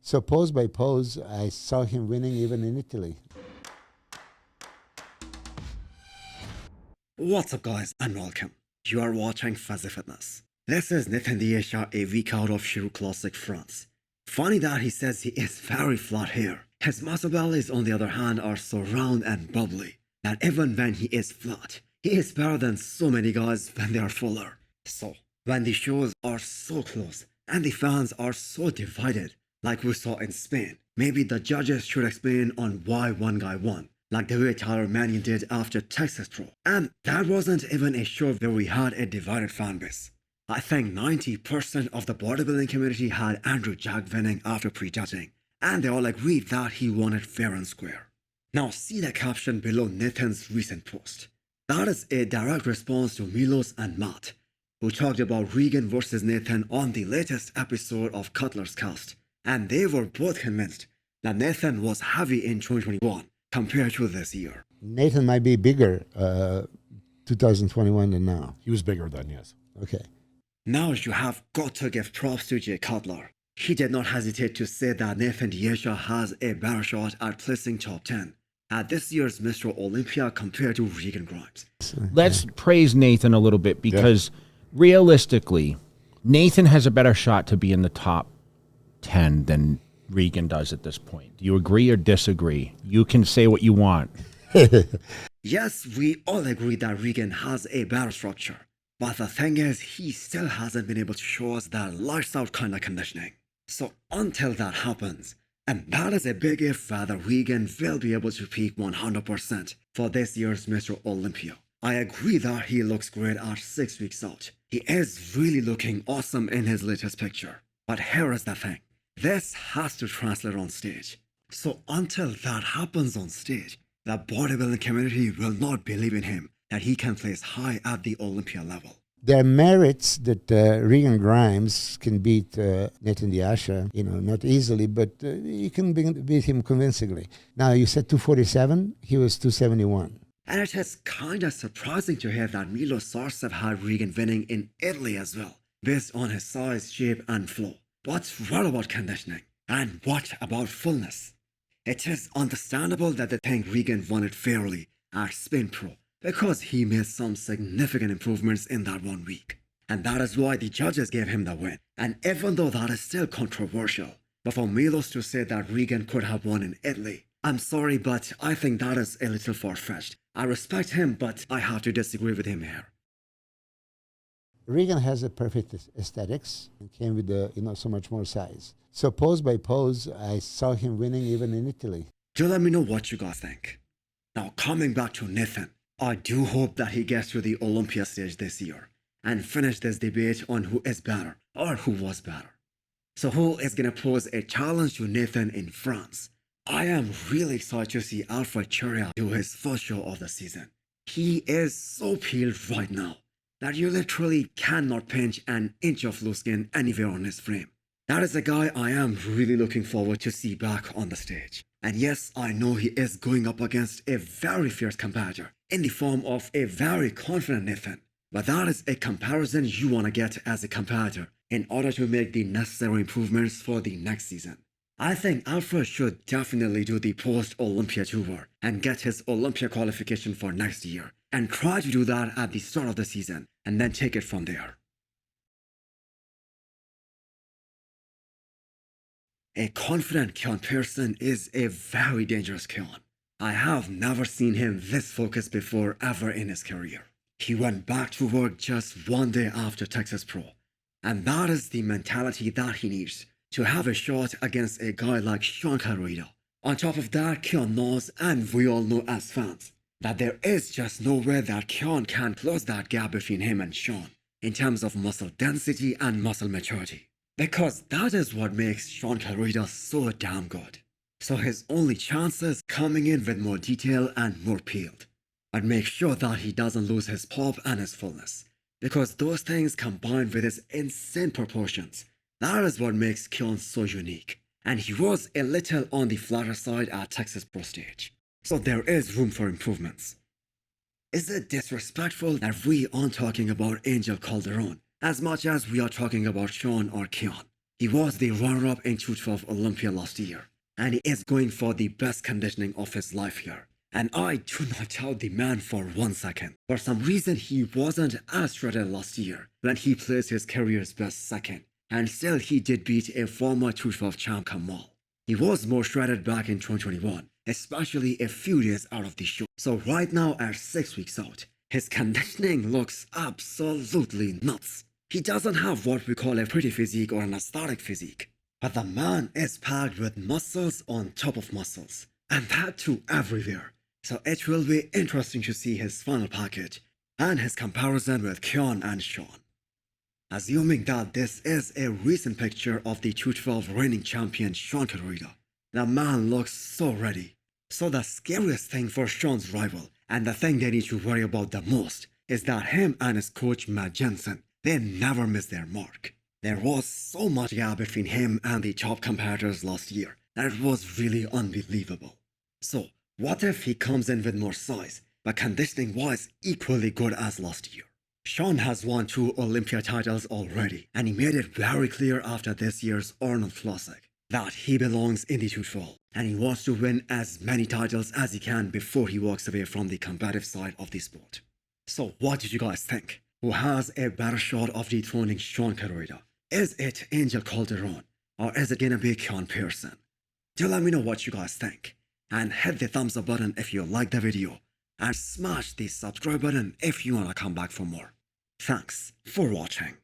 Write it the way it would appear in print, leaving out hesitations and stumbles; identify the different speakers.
Speaker 1: So pose by pose, I saw him winning even in Italy.
Speaker 2: What's up guys and welcome. You are watching Fazi Fitness. This is Nathan Diasha, a week out of Shiro Classic France. Funny that he says he is very flat here. His muscle bellies on the other hand are so round and bubbly that even when he is flat, he is better than so many guys when they are fuller. So, when the shows are so close and the fans are so divided, like we saw in Spain, maybe the judges should explain on why one guy won, like the way Tyler Mannion did after Texas Pro. And that wasn't even a show where we had a divided fan base. I think 90% of the bodybuilding community had Andrew Jack winning after prejudging, and they all agreed that he won it fair and square. Now see the caption below Nathan's recent post. That is a direct response to Milos and Matt, who talked about Regan versus Nathan on the latest episode of Cutler's Cast, and they were both convinced that Nathan was heavy in 2021 compared to this year.
Speaker 1: Nathan might be bigger 2021 than now.
Speaker 3: He was bigger then, yes.
Speaker 1: Okay.
Speaker 2: Now you have got to give props to Jay Cutler. He did not hesitate to say that Nathan Diasha has a better shot at placing top 10 at this year's Mr. Olympia compared to Regan Grimes.
Speaker 4: Let's praise Nathan a little bit because realistically, Nathan has a better shot to be in the top 10 than Regan does at this point. Do you agree or disagree? You can say what you want.
Speaker 2: Yes, we all agree that Regan has a better structure. But the thing is, he still hasn't been able to show us that lights out kind of conditioning. So until that happens, and that is a big if whether Regan will be able to peak 100% for this year's Mr. Olympia. I agree that he looks great at 6 weeks out. He is really looking awesome in his latest picture. But here is the thing. This has to translate on stage. So until that happens on stage, the bodybuilding community will not believe in him that he can place high at the Olympia level.
Speaker 1: There are merits that Regan Grimes can beat Nathan Diasha, not easily, but you can beat him convincingly. Now, you said 247, he was 271.
Speaker 2: And it is kind of surprising to hear that Milos Alfred had Regan winning in Italy as well, based on his size, shape and flow. But what about conditioning? And what about fullness? It is understandable that they think Regan won it fairly at Spain Pro, because he made some significant improvements in that 1 week. And that is why the judges gave him the win. And even though that is still controversial, but for Milos to say that Regan could have won in Italy, I'm sorry, but I think that is a little far-fetched. I respect him, but I have to disagree with him here.
Speaker 1: Regan has a perfect aesthetics and came with so much more size. So pose by pose, I saw him winning even in Italy.
Speaker 2: Do let me know what you guys think. Now coming back to Nathan, I do hope that he gets to the Olympia stage this year and finish this debate on who is better or who was better. So who is gonna pose a challenge to Nathan in France? I am really excited to see Alfred Keone do his first show of the season. He is so peeled right now that you literally cannot pinch an inch of loose skin anywhere on his frame. That is a guy I am really looking forward to see back on the stage. And yes, I know he is going up against a very fierce competitor in the form of a very confident Nathan. But that is a comparison you want to get as a competitor in order to make the necessary improvements for the next season. I think Alfred should definitely do the post-Olympia tour and get his Olympia qualification for next year and try to do that at the start of the season and then take it from there. A confident Keone Pearson is a very dangerous Keone. I have never seen him this focused before ever in his career. He went back to work just 1 day after Texas Pro, and that is the mentality that he needs to have a shot against a guy like Shaun Clarida. On top of that, Keone knows, and we all know as fans, that there is just no way that Keone can close that gap between him and Shaun in terms of muscle density and muscle maturity. Because that is what makes Shaun Clarida so damn good. So his only chance is coming in with more detail and more peeled. But make sure that he doesn't lose his pop and his fullness. Because those things combined with his insane proportions, that is what makes Keone so unique. And he was a little on the flatter side at Texas Pro stage. So there is room for improvements. Is it disrespectful that we aren't talking about Angel Calderon as much as we are talking about Shaun or Keone? He was the runner-up in 212 Olympia last year, and he is going for the best conditioning of his life here. And I do not doubt the man for 1 second. For some reason, he wasn't as shredded last year when he placed his career's best second, and still he did beat a former 212 champ Kamal. He was more shredded back in 2021, especially a few days out of the show. So right now at 6 weeks out, his conditioning looks absolutely nuts. He doesn't have what we call a pretty physique or an aesthetic physique, but the man is packed with muscles on top of muscles, and that too everywhere. So it will be interesting to see his final package and his comparison with Keone and Shaun. Assuming that this is a recent picture of the 212 reigning champion Shaun Clarida, the man looks so ready. So the scariest thing for Shaun's rival, and the thing they need to worry about the most, is that him and his coach Matt Jensen, they never miss their mark. There was so much gap between him and the top competitors last year that it was really unbelievable. So what if he comes in with more size, but conditioning-wise equally good as last year? Shaun has won 2 Olympia titles already, and he made it very clear after this year's Arnold Classic that he belongs in the 212, and he wants to win as many titles as he can before he walks away from the competitive side of the sport. So what did you guys think? Who has a better shot of dethroning Shaun Clarida? Is it Angel Calderon, or is it gonna be Keone Pearson? Do let me know what you guys think, and hit the thumbs up button if you like the video, and smash the subscribe button if you wanna come back for more. Thanks for watching.